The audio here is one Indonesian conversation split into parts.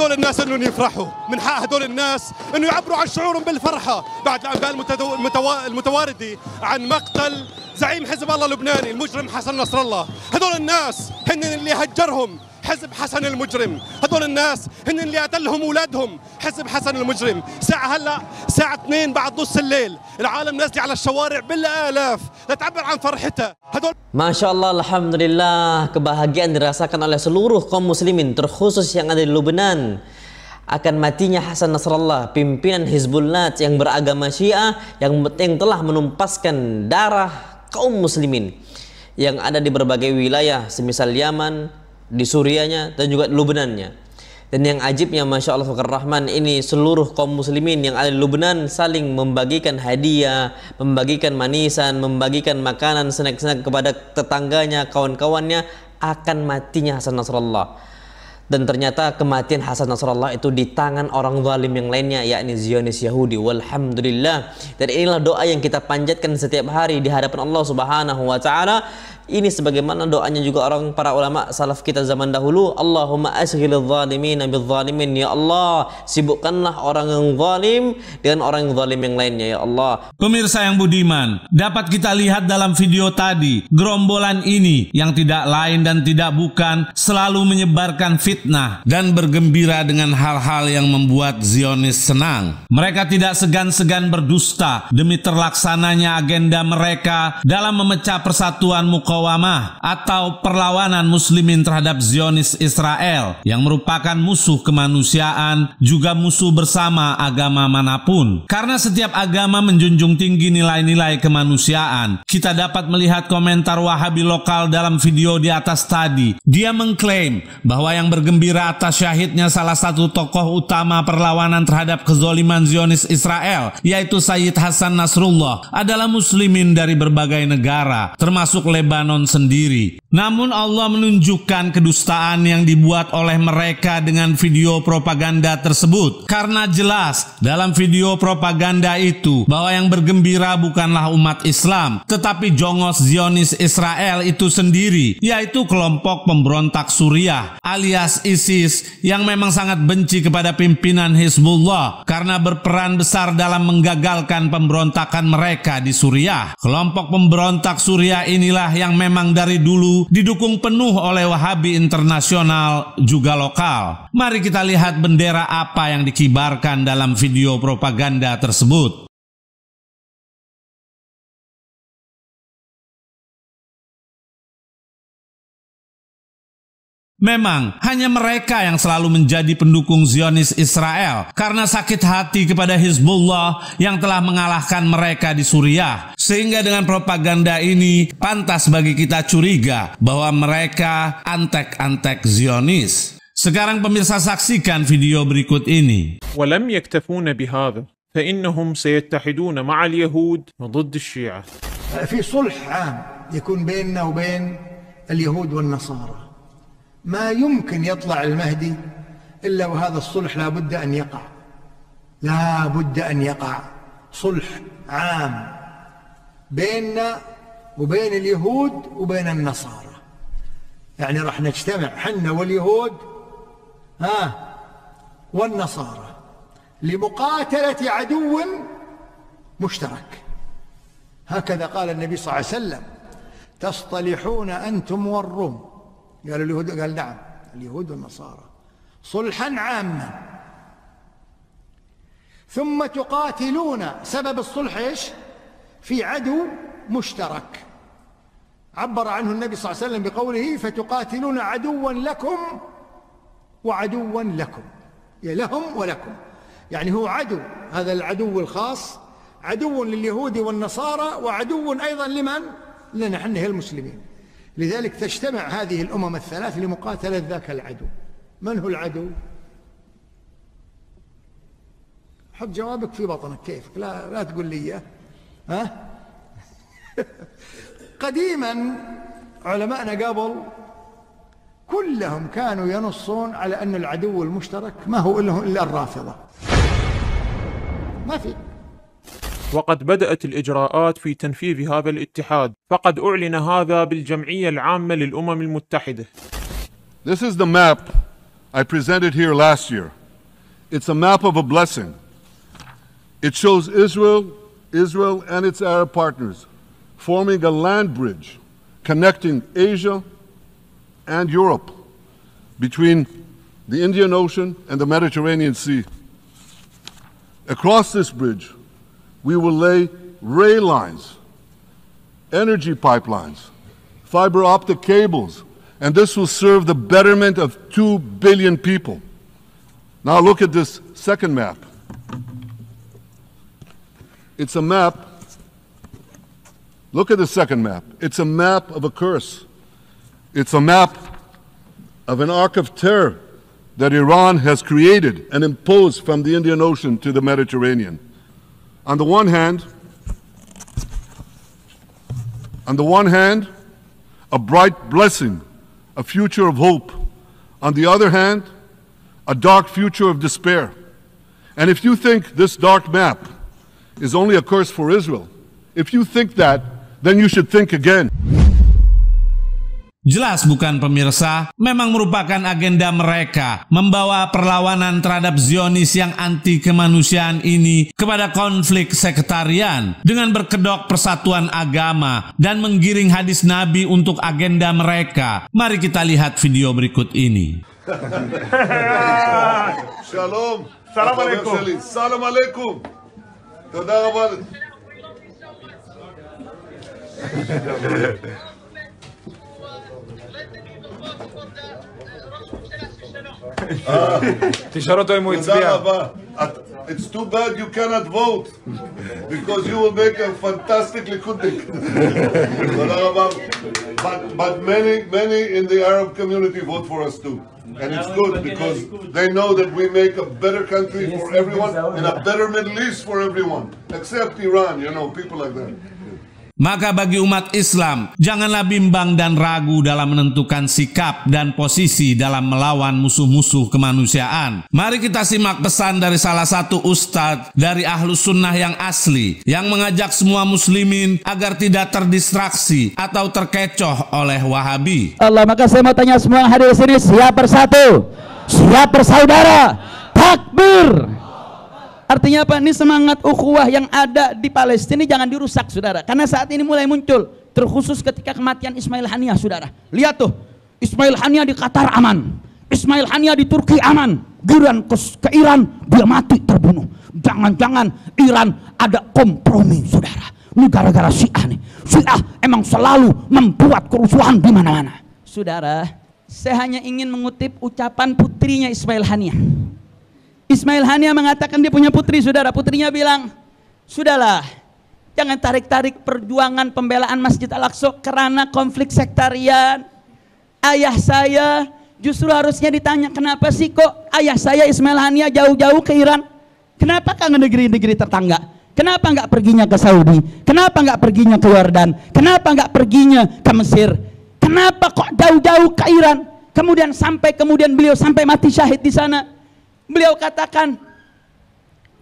هدول الناس انهم يفرحوا، من حق هدول الناس انه يعبروا عن شعورهم بالفرحه بعد الانباء المتوارده عن مقتل زعيم حزب الله اللبناني المجرم حسن نصر الله. هدول الناس هن اللي هجرهم حزب حسن المجرم، هدول الناس هن اللي قتلهم اولادهم حزب حسن المجرم. ساعة 2 بعد نص الليل العالم نازل على الشوارع بالالاف لتعبر عن فرحتها. Masya Allah, Alhamdulillah, kebahagiaan dirasakan oleh seluruh kaum muslimin, terkhusus yang ada di Lebanon, akan matinya Hasan Nasrallah, pimpinan Hizbullah yang beragama Syiah yang telah menumpaskan darah kaum muslimin yang ada di berbagai wilayah, semisal Yaman, di Surianya, dan juga di Lebanannya. Dan yang ajibnya, Masya Allah Fakir Rahman, ini seluruh kaum muslimin yang ada di Lebanon saling membagikan hadiah, membagikan manisan, membagikan makanan, snack-snack kepada tetangganya, kawan-kawannya, akan matinya Hasan Nasrallah. Dan ternyata kematian Hasan Nasrallah itu di tangan orang zalim yang lainnya, yakni Zionis Yahudi. Walhamdulillah. Dan inilah doa yang kita panjatkan setiap hari di hadapan Allah Subhanahu wa Ta'ala. Ini sebagaimana doanya juga para ulama salaf kita zaman dahulu. Allahumma asghilil zalimina bil zalimin. Ya Allah, sibukkanlah orang yang zalim dengan orang yang zalim yang lainnya, ya Allah. Pemirsa yang budiman, dapat kita lihat dalam video tadi, gerombolan ini yang tidak lain dan tidak bukan selalu menyebarkan fitnah dan bergembira dengan hal-hal yang membuat Zionis senang. Mereka tidak segan-segan berdusta demi terlaksananya agenda mereka dalam memecah persatuan mukawamah atau perlawanan muslimin terhadap Zionis Israel yang merupakan musuh kemanusiaan, juga musuh bersama agama manapun. Karena setiap agama menjunjung tinggi nilai-nilai kemanusiaan. Kita dapat melihat komentar Wahabi lokal dalam video di atas tadi. Dia mengklaim bahwa yang bergembira atas syahidnya salah satu tokoh utama perlawanan terhadap kezoliman Zionis Israel, yaitu Sayyid Hasan Nasrullah, adalah muslimin dari berbagai negara, termasuk Lebanon sendiri. Namun Allah menunjukkan kedustaan yang dibuat oleh mereka dengan video propaganda tersebut. Karena jelas dalam video propaganda itu bahwa yang bergembira bukanlah umat Islam, tetapi jongos Zionis Israel itu sendiri, yaitu kelompok pemberontak Suriah alias ISIS yang memang sangat benci kepada pimpinan Hizbullah karena berperan besar dalam menggagalkan pemberontakan mereka di Suriah. Kelompok pemberontak Suriah inilah yang memang dari dulu didukung penuh oleh Wahabi internasional juga lokal. Mari kita lihat bendera apa yang dikibarkan dalam video propaganda tersebut. Memang hanya mereka yang selalu menjadi pendukung Zionis Israel karena sakit hati kepada Hizbullah yang telah mengalahkan mereka di Suriah. Sehingga dengan propaganda ini pantas bagi kita curiga bahwa mereka antek-antek Zionis. Sekarang pemirsa saksikan video berikut ini. ولم يكتفون بهذا فإنهم سيتحدون مع اليهود ضد الشيعة. في صلح عام يكون بيننا وبين اليهود والنصارى. ما يمكن يطلع المهدي إلا وهذا الصلح لا بد أن يقع، لا بد أن يقع صلح عام بيننا وبين اليهود وبين النصارى. يعني راح نجتمع حنا واليهود والنصارى لمقاتلة عدو مشترك. هكذا قال النبي صلى الله عليه وسلم: تصطلحون أنتم والروم. قالوا اليهود، قال نعم اليهود والنصارى صلحا عاما، ثم تقاتلون. سبب الصلح ايش؟ في عدو مشترك عبر عنه النبي صلى الله عليه وسلم بقوله: فتقاتلون عدوا لكم وعدوا لكم، لهم ولكم. يعني هو عدو، هذا العدو الخاص عدو لليهود والنصارى وعدو أيضا لمن؟ لنا نحن المسلمين. لذلك تجتمع هذه الأمم الثلاث لمقاتلة ذاك العدو. من هو العدو؟ حط جوابك في بطنك كيفك، لا تقول لي إياه. قديما علماءنا قبل كلهم كانوا ينصون على أن العدو المشترك ما هو إلا الرافضة. ما في. وقد بدأت الإجراءات في تنفيذ هذا الاتحاد، فقد أعلن هذا بالجمعية العامة للأمم المتحدة. This is the map I presented here last year. It's a map of a blessing. It shows Israel and its Arab partners forming a land bridge connecting Asia and Europe between the Indian Ocean and the Mediterranean Sea. Across this bridge, we will lay rail lines, energy pipelines, fiber optic cables, and this will serve the betterment of 2 billion people. Now look at this second map. It's a map. Look at the second map. It's a map of a curse. It's a map of an arc of terror that Iran has created and imposed from the Indian Ocean to the Mediterranean. On the one hand, a bright blessing, a future of hope. On the other hand, a dark future of despair. And if you think this dark map is only a curse for Israel, if you think that, then you should think again. Jelas bukan pemirsa, memang merupakan agenda mereka membawa perlawanan terhadap Zionis yang anti kemanusiaan ini kepada konflik sektarian dengan berkedok persatuan agama dan menggiring hadis Nabi untuk agenda mereka. Mari kita lihat video berikut ini. Shalom. Salam alaikum. Salam alaikum. Toda rabba. תשאל אותו אם הוא הצביע. It's too bad you cannot vote because you will make a fantastic Likudik. But many in the Arab community vote for us too. And it's good because they know that we make a better country for everyone and a better Middle East for everyone. Except Iran, you know, people like that. Maka bagi umat Islam, janganlah bimbang dan ragu dalam menentukan sikap dan posisi dalam melawan musuh-musuh kemanusiaan. Mari kita simak pesan dari salah satu ustadz dari Ahlus Sunnah yang asli, yang mengajak semua muslimin agar tidak terdistraksi atau terkecoh oleh Wahabi. Allah, maka saya mau tanya semua yang hadir di sini, siap bersatu, siap bersaudara, takbir. Artinya apa? Ini semangat ukhuwah yang ada di Palestina jangan dirusak, saudara. Karena saat ini mulai muncul, terkhusus ketika kematian Ismail Haniyah, saudara. Lihat tuh, Ismail Haniyah di Qatar aman, Ismail Haniyah di Turki aman, Giran ke Iran dia mati terbunuh. Jangan-jangan Iran ada kompromi, saudara. Ini gara-gara Syiah nih. Syiah emang selalu membuat kerusuhan di mana-mana. Saudara, saya hanya ingin mengutip ucapan putrinya Ismail Haniyah. Ismail Haniyah mengatakan dia punya putri, saudara. Putrinya bilang, sudahlah, jangan tarik-tarik perjuangan pembelaan Masjid Al-Aqsa karena konflik sektarian. Ayah saya justru harusnya ditanya, kenapa sih kok ayah saya Ismail Haniyah jauh-jauh ke Iran? Kenapa ke negeri-negeri tetangga? Kenapa nggak perginya ke Saudi? Kenapa nggak perginya ke Yordan? Kenapa nggak perginya ke Mesir? Kenapa kok jauh-jauh ke Iran? Kemudian beliau sampai mati syahid di sana. Beliau katakan,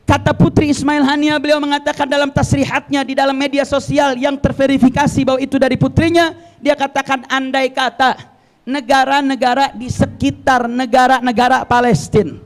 kata putri Ismail Haniyah, beliau mengatakan dalam tasrihatnya di dalam media sosial yang terverifikasi bahwa itu dari putrinya, dia katakan andai kata negara-negara di sekitar negara-negara Palestina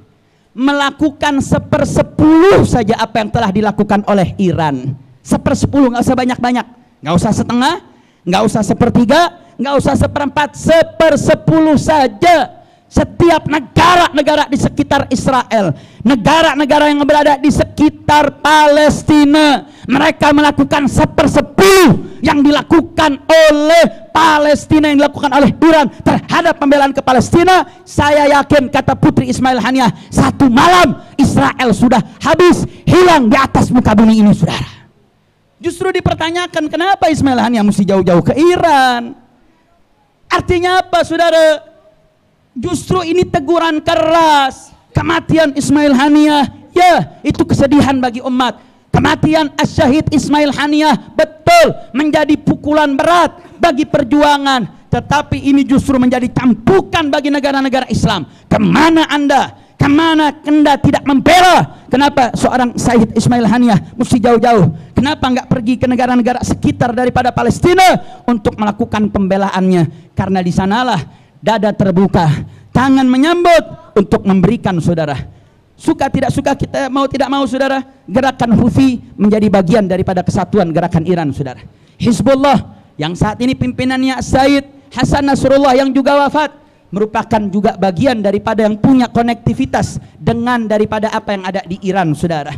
melakukan 1/10 saja apa yang telah dilakukan oleh Iran, 1/10, nggak usah banyak-banyak, nggak usah setengah, nggak usah 1/3, nggak usah 1/4, 1/10 saja. Setiap negara-negara di sekitar Israel, negara-negara yang berada di sekitar Palestina, mereka melakukan 1/10 yang dilakukan oleh Palestina, yang dilakukan oleh Iran terhadap pembelaan ke Palestina. Saya yakin, kata putri Ismail Haniyah, 1 malam Israel sudah habis, hilang di atas muka bumi ini, saudara. Justru dipertanyakan, kenapa Ismail Haniyah mesti jauh-jauh ke Iran? Artinya apa, saudara? Justru ini teguran keras. Kematian Ismail Haniyah, ya, itu kesedihan bagi umat. Kematian Asy-Syahid Ismail Haniyah betul menjadi pukulan berat bagi perjuangan. Tetapi ini justru menjadi campukan bagi negara-negara Islam. Kemana Anda? Kemana Anda tidak membela? Kenapa seorang Syahid Ismail Haniyah mesti jauh-jauh? Kenapa nggak pergi ke negara-negara sekitar daripada Palestina untuk melakukan pembelaannya? Karena di sanalah dada terbuka, tangan menyambut untuk memberikan saudara. Suka tidak suka, kita mau tidak mau saudara, gerakan Houthi menjadi bagian daripada kesatuan gerakan Iran saudara. Hizbullah yang saat ini pimpinannya Sayyid Hasan Nasrullah yang juga wafat, merupakan juga bagian daripada yang punya konektivitas dengan daripada apa yang ada di Iran saudara.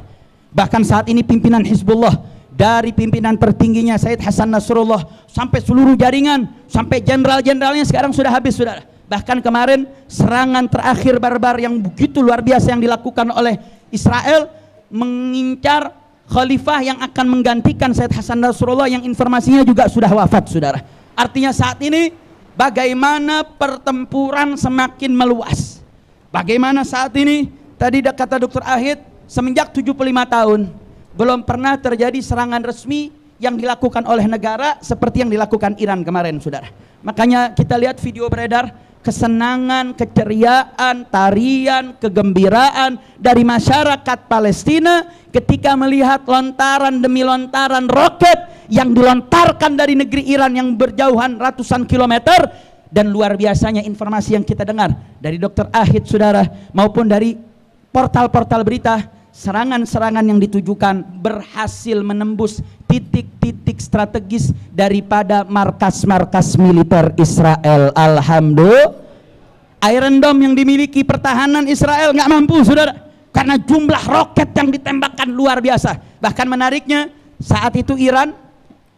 Bahkan saat ini pimpinan Hizbullah, dari pimpinan tertingginya Sayyid Hasan Nasrullah sampai seluruh jaringan, sampai jenderal-jenderalnya sekarang sudah habis saudara. Bahkan kemarin serangan terakhir barbar yang begitu luar biasa yang dilakukan oleh Israel, mengincar khalifah yang akan menggantikan Sayyid Hasan Nasrullah yang informasinya juga sudah wafat saudara. Artinya saat ini bagaimana pertempuran semakin meluas. Bagaimana saat ini, tadi kata Dr. Ahid, semenjak 75 tahun belum pernah terjadi serangan resmi yang dilakukan oleh negara seperti yang dilakukan Iran kemarin saudara. Makanya kita lihat video beredar, kesenangan, keceriaan, tarian, kegembiraan dari masyarakat Palestina ketika melihat lontaran demi lontaran roket yang dilontarkan dari negeri Iran yang berjauhan ratusan kilometer. Dan luar biasanya informasi yang kita dengar dari Dr. Ahid saudara maupun dari portal-portal berita, serangan-serangan yang ditujukan berhasil menembus titik-titik strategis daripada markas-markas militer Israel. Alhamdulillah. Iron Dome yang dimiliki pertahanan Israel nggak mampu saudara, karena jumlah roket yang ditembakkan luar biasa. Bahkan menariknya, saat itu Iran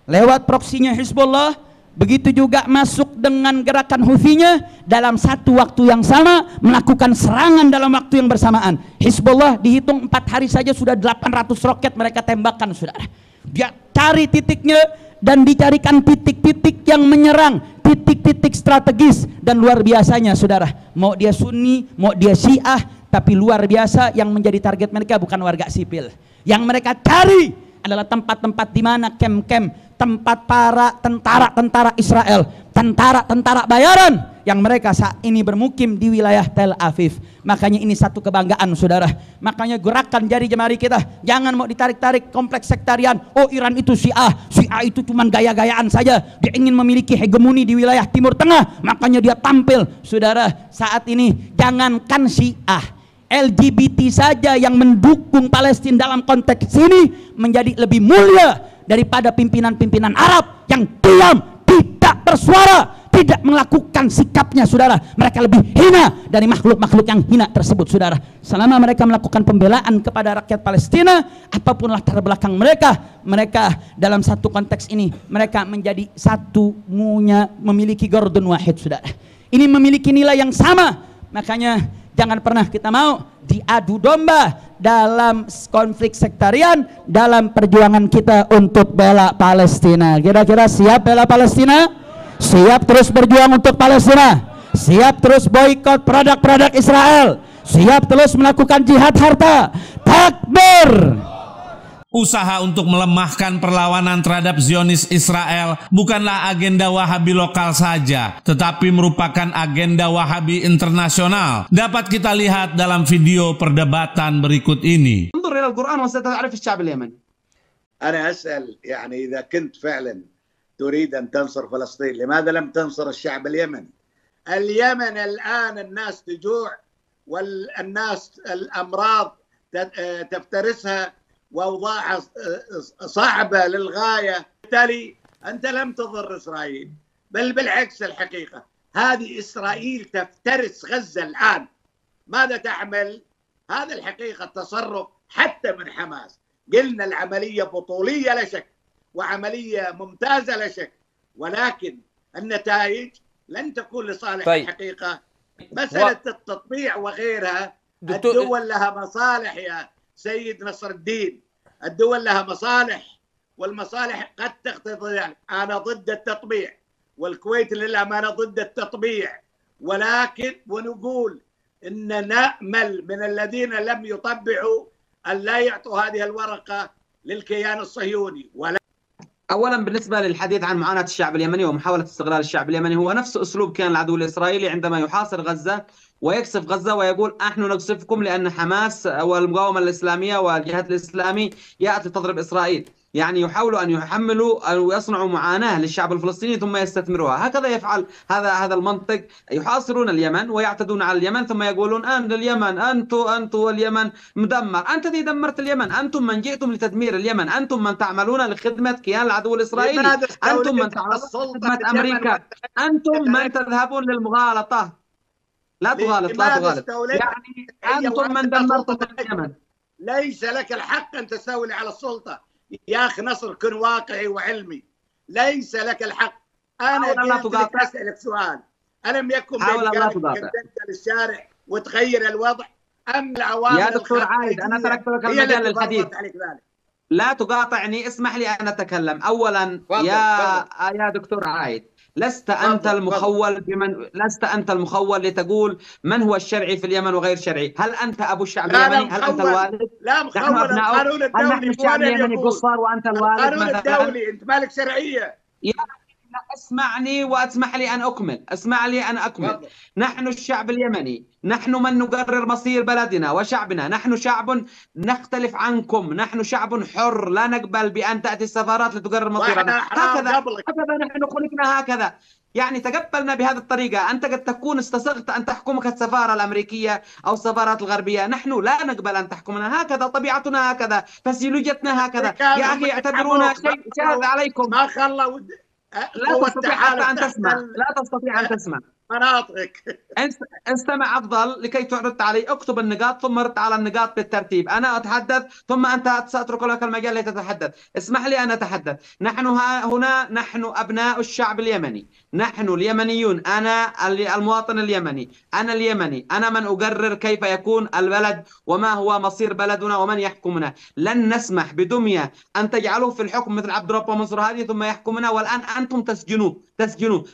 lewat proksinya Hizbullah, begitu juga masuk dengan gerakan Houthi-nya, dalam satu waktu yang sama melakukan serangan dalam waktu yang bersamaan. Hizbullah dihitung 4 hari saja sudah 800 roket mereka tembakkan saudara. Dia cari titiknya dan dicarikan titik-titik yang menyerang, titik-titik strategis. Dan luar biasanya saudara, mau dia Sunni, mau dia Syiah, tapi luar biasa yang menjadi target mereka bukan warga sipil. Yang mereka cari adalah tempat-tempat di mana kem-kem, tempat para tentara-tentara Israel, tentara-tentara bayaran yang mereka saat ini bermukim di wilayah Tel Aviv. Makanya ini satu kebanggaan saudara. Makanya gerakan jari jemari kita, jangan mau ditarik-tarik kompleks sektarian. Oh Iran itu Syiah, Syiah itu cuma gaya-gayaan saja. Dia ingin memiliki hegemoni di wilayah Timur Tengah, makanya dia tampil. Saudara, saat ini jangankan Syiah, LGBT saja yang mendukung Palestina dalam konteks ini menjadi lebih mulia daripada pimpinan-pimpinan Arab yang diam, tidak bersuara, tidak melakukan sikapnya saudara. Mereka lebih hina dari makhluk-makhluk yang hina tersebut saudara. Selama mereka melakukan pembelaan kepada rakyat Palestina, apapun latar belakang mereka, mereka dalam satu konteks ini mereka menjadi satu, memiliki gordon wahid saudara. Ini memiliki nilai yang sama. Makanya jangan pernah kita mau diadu domba dalam konflik sektarian dalam perjuangan kita untuk bela Palestina. Kira-kira siap bela Palestina? Siap terus berjuang untuk Palestina? Siap terus boikot produk-produk Israel? Siap terus melakukan jihad harta? Takbir! Usaha untuk melemahkan perlawanan terhadap Zionis Israel bukanlah agenda Wahabi lokal saja, tetapi merupakan agenda Wahabi internasional. Dapat kita lihat dalam video perdebatan berikut ini. انظر إلى القرآن وستعرف الشعب اليمني. أنا أسأل يعني إذا كنت فعلا تريد أن تنصر فلسطين، لماذا لم تنصر الشعب اليمني؟ اليمن الآن الناس تجوع والناس الأمراض تفترسها وأوضاعها صعبة للغاية. بالتالي أنت لم تضر إسرائيل، بل بالعكس الحقيقة هذه إسرائيل تفترس غزة الآن. ماذا تعمل؟ هذا الحقيقة التصرف حتى من حماس. قلنا العملية بطولية لا شك وعملية ممتازة لا شك، ولكن النتائج لن تكون لصالح الحقيقة. مسألة التطبيع وغيرها، الدول لها مصالح يا سيد نصر الدين، الدول لها مصالح والمصالح قد تقتضي. أنا ضد التطبيع والكويت للأمانة ضد التطبيع، ولكن ونقول إن نأمل من الذين لم يطبعوا أن لا يعطوا هذه الورقة للكيان الصهيوني. أولا بالنسبة للحديث عن معاناة الشعب اليمني ومحاولة استغلال الشعب اليمني، هو نفس أسلوب كان العدو الإسرائيلي عندما يحاصر غزة ويكسف غزة ويقول نحن نقصفكم لأن حماس والمقاومة الإسلامية والجهاد الإسلامي يأتي تضرب إسرائيل. يعني يحاولوا أن يحملوا أو يصنعوا معاناة للشعب الفلسطيني ثم يستثمروها. هكذا يفعل هذا المنطق. يحاصرون اليمن ويعتدون على اليمن ثم يقولون أن اليمن أنتم واليمن مدمر. أنت الذي دمرت اليمن، أنتم من جئتم لتدمير اليمن، أنتم من تعملون لخدمة كيان العدو الإسرائيلي، أنتم من تعملون لخدمة أمريكا، أنتم من تذهبون للمغالطة. لا تغالط لا تغالط، يعني أنتم من دمرتم اليمن. ليس لك الحق أن تستولي على السلطة يا أخي نصر، كن واقعي وعلمي. ليس لك الحق. أنا جيت أسألك سؤال، ألم يكن بإمكانك للشارع وتغير الوضع أم العوامل؟ يا دكتور عايد أنا تركت لك المجال للحديث، لا تقاطعني، اسمح لي أن أتكلم. أولا يا دكتور عايد، لست أنت المخول لتقول من هو الشرعي في اليمن وغير شرعي. هل أنت أبو الشعب اليمني؟ هل أنت الوالد؟ لا مخول. القانون الدولي هل نحن الشعب اليمني قصار وأنت الوالد؟ القانون الدولي أنت مالك شرعية. اسمعني واسمح لي أن أكمل، اسمع لي أن أكمل. نحن الشعب اليمني، نحن من نقرر مصير بلدنا وشعبنا، نحن شعب نختلف عنكم، نحن شعب حر، لا نقبل بأن تأتي السفارات لتقرر مصيرنا. هكذا نحن خلقنا هكذا، يعني تقبلنا بهذه الطريقة. أنت قد تكون استصغت أن تحكمك السفارة الأمريكية أو السفارات الغربية، نحن لا نقبل أن تحكمنا هكذا، طبيعتنا هكذا، فسيولوجيتنا هكذا. يا أخي اعتبرونا شيء شاذ عليكم. ما خلوا لا تستطيع حتى أن تسمع، لا تستطيع أن تسمع مناطقك. استمع أفضل لكي تعرض علي. اكتب النقاط ثم رد على النقاط بالترتيب. أنا أتحدث ثم أنت سأترك لك المجال لتتحدث. اسمح لي أن أتحدث. نحن هنا نحن أبناء الشعب اليمني، نحن اليمنيون، أنا المواطن اليمني، أنا اليمني، أنا من أقرر كيف يكون البلد وما هو مصير بلدنا ومن يحكمنا. لن نسمح بدمية أن تجعلوه في الحكم مثل عبد الرب ومنصور هادي ثم يحكمنا والآن أنتم تسجنوه.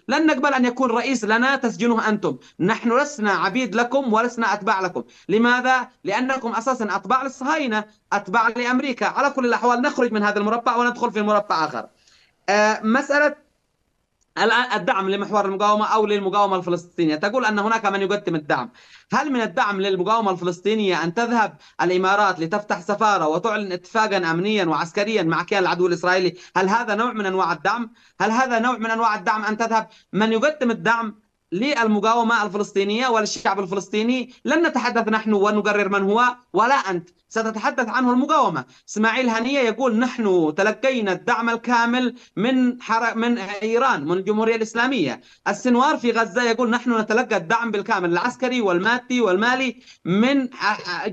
لن نقبل أن يكون رئيس لنا تسجنوه أنتم. نحن لسنا عبيد لكم ولسنا أتباع لكم. لماذا؟ لأنكم أساسا أتباع للصهاينة، أتباع لأمريكا. على كل الأحوال نخرج من هذا المربع وندخل في مربع آخر. مسألة الآن الدعم لمحور المقاومة أو للمقاومة الفلسطينية، تقول أن هناك من يقدم الدعم. هل من الدعم للمقاومة الفلسطينية أن تذهب الإمارات لتفتح سفارة وتعلن اتفاقا أمنيا وعسكريا مع كيان العدو الإسرائيلي؟ هل هذا نوع من أنواع الدعم؟ هل هذا نوع من أنواع الدعم أن تذهب؟ من يقدم الدعم للمقاومة الفلسطينية وللشعب الفلسطيني لن نتحدث نحن ونقرر من هو، ولا أنت، ستتحدث عنه المقاومة. إسماعيل هنية يقول نحن تلقينا الدعم الكامل من إيران، من الجمهورية الإسلامية. السنوار في غزة يقول نحن نتلقى الدعم بالكامل العسكري والمادي والمالي من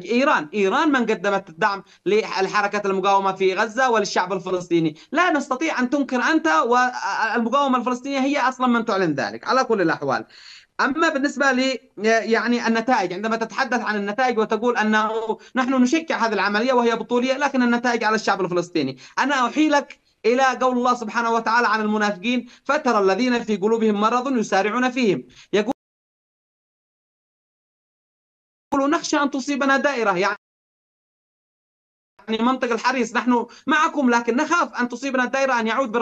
إيران. إيران من قدمت الدعم لحركة المقاومة في غزة وللشعب الفلسطيني. لا نستطيع أن تنكر أنت، والمقاومة الفلسطينية هي أصلا من تعلن ذلك. على كل الأحوال، أما بالنسبة لي يعني النتائج، عندما تتحدث عن النتائج وتقول أنه نحن نشجع هذه العملية وهي بطولية لكن النتائج على الشعب الفلسطيني، أنا أحيلك إلى قول الله سبحانه وتعالى عن المنافقين: فترى الذين في قلوبهم مرض يسارعون فيهم يقولون نخشى أن تصيبنا دائرة، يعني منطق الحريص، نحن معكم لكن نخاف أن تصيبنا الدائرة، أن يعود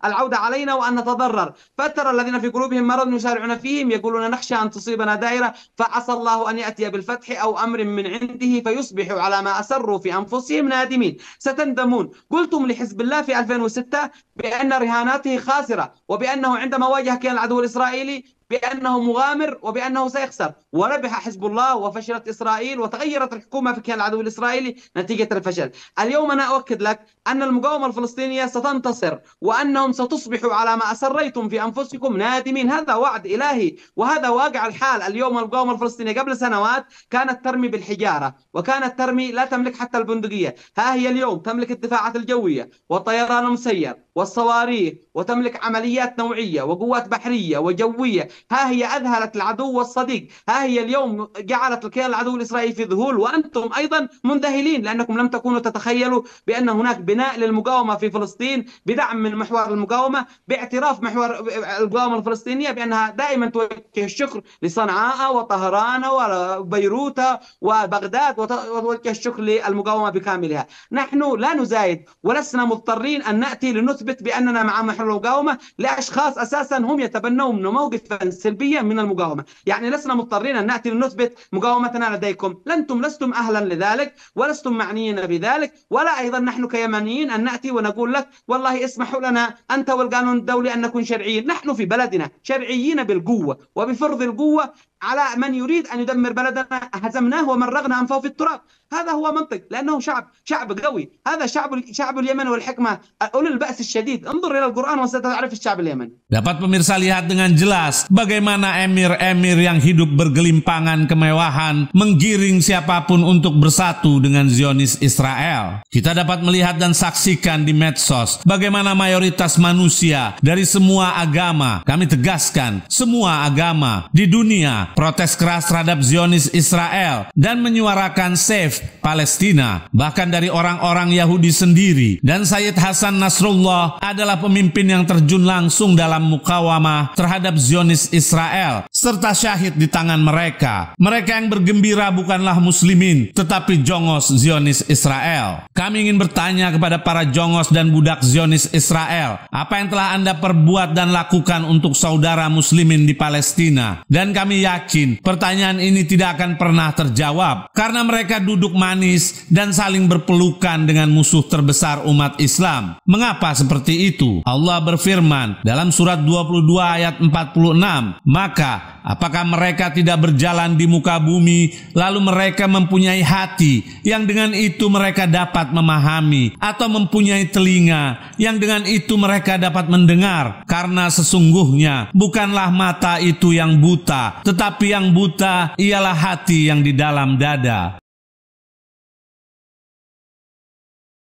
العودة علينا وأن نتضرر. فترى الذين في قلوبهم مرض يسارعون فيهم يقولون نخشى أن تصيبنا دائرة فعسى الله أن يأتي بالفتح أو أمر من عنده فيصبحوا على ما أسروا في أنفسهم نادمين. ستندمون. قلتم لحزب الله في 2006 بأن رهاناته خاسرة، وبأنه عندما واجه كيان العدو الإسرائيلي بأنه مغامر وبأنه سيخسر، وربح حزب الله وفشلت إسرائيل وتغيرت الحكومة في كيان العدو الإسرائيلي نتيجة الفشل. اليوم أنا أؤكد لك أن المقاومة الفلسطينية ستنتصر، وأنهم ستصبحوا على ما أسريتم في أنفسكم نادمين. هذا وعد إلهي وهذا واقع الحال. اليوم المقاومة الفلسطينية قبل سنوات كانت ترمي بالحجارة وكانت ترمي لا تملك حتى البندقية، ها هي اليوم تملك الدفاعات الجوية والطيران المسير والصواريخ، وتملك عمليات نوعية وقوات بحرية وجوية. ها هي أذهلت العدو والصديق. ها هي اليوم جعلت الكيان العدو الإسرائيلي في ذهول، وأنتم أيضا منذهلين لأنكم لم تكونوا تتخيلوا بأن هناك بناء للمقاومة في فلسطين بدعم من محور المقاومة، باعتراف محور المقاومة الفلسطينية بأنها دائما توجه الشكر لصنعاء وطهران وبيروت وبغداد، وتوجه الشكر للمقاومة بكاملها. نحن لا نزايد ولسنا مضطرين أن نأتي لنثبت نثبت بأننا مع محور المقاومة لأشخاص أساسا هم يتبنون موقفا سلبيا من المقاومة. يعني لسنا مضطرين أن نأتي لنثبت مقاومتنا لديكم، لستم أهلا لذلك ولستم معنيين بذلك، ولا أيضا نحن كيمنيين أن نأتي ونقول لك والله اسمحوا لنا أنت والقانون الدولي أن نكون شرعيين. نحن في بلدنا شرعيين بالقوة وبفرض القوة على من يريد أن يدمر بلدنا هزمناه ومرغنا أنفه في التراب. هذا هو منطق، لأنه شعب قوي. هذا شعب اليمن والحكمة أولي البأس الشديد. انظر إلى القرآن وستعرف الشعب اليمني. Dapat pemirsa lihat dengan jelas bagaimana emir-emir yang hidup bergelimpangan kemewahan menggiring siapapun untuk bersatu dengan Zionis Israel. Kita dapat melihat dan saksikan di medsos bagaimana mayoritas manusia dari semua agama, kami tegaskan semua agama di dunia, protes keras terhadap Zionis Israel dan menyuarakan save Palestina, bahkan dari orang-orang Yahudi sendiri. Dan Sayyid Hasan Nasrullah adalah pemimpin yang terjun langsung dalam mukawamah terhadap Zionis Israel, serta syahid di tangan mereka. Mereka yang bergembira bukanlah muslimin, tetapi jongos Zionis Israel. Kami ingin bertanya kepada para jongos dan budak Zionis Israel, apa yang telah Anda perbuat dan lakukan untuk saudara muslimin di Palestina? Dan kami yakin pertanyaan ini tidak akan pernah terjawab, karena mereka duduk manis dan saling berpelukan dengan musuh terbesar umat Islam. Mengapa seperti itu? Allah berfirman dalam surat 22 ayat 46, maka apakah mereka tidak berjalan di muka bumi lalu mereka mempunyai hati yang dengan itu mereka dapat memahami, atau mempunyai telinga yang dengan itu mereka dapat mendengar? Karena sesungguhnya bukanlah mata itu yang buta, tetapi yang buta ialah hati yang di dalam dada.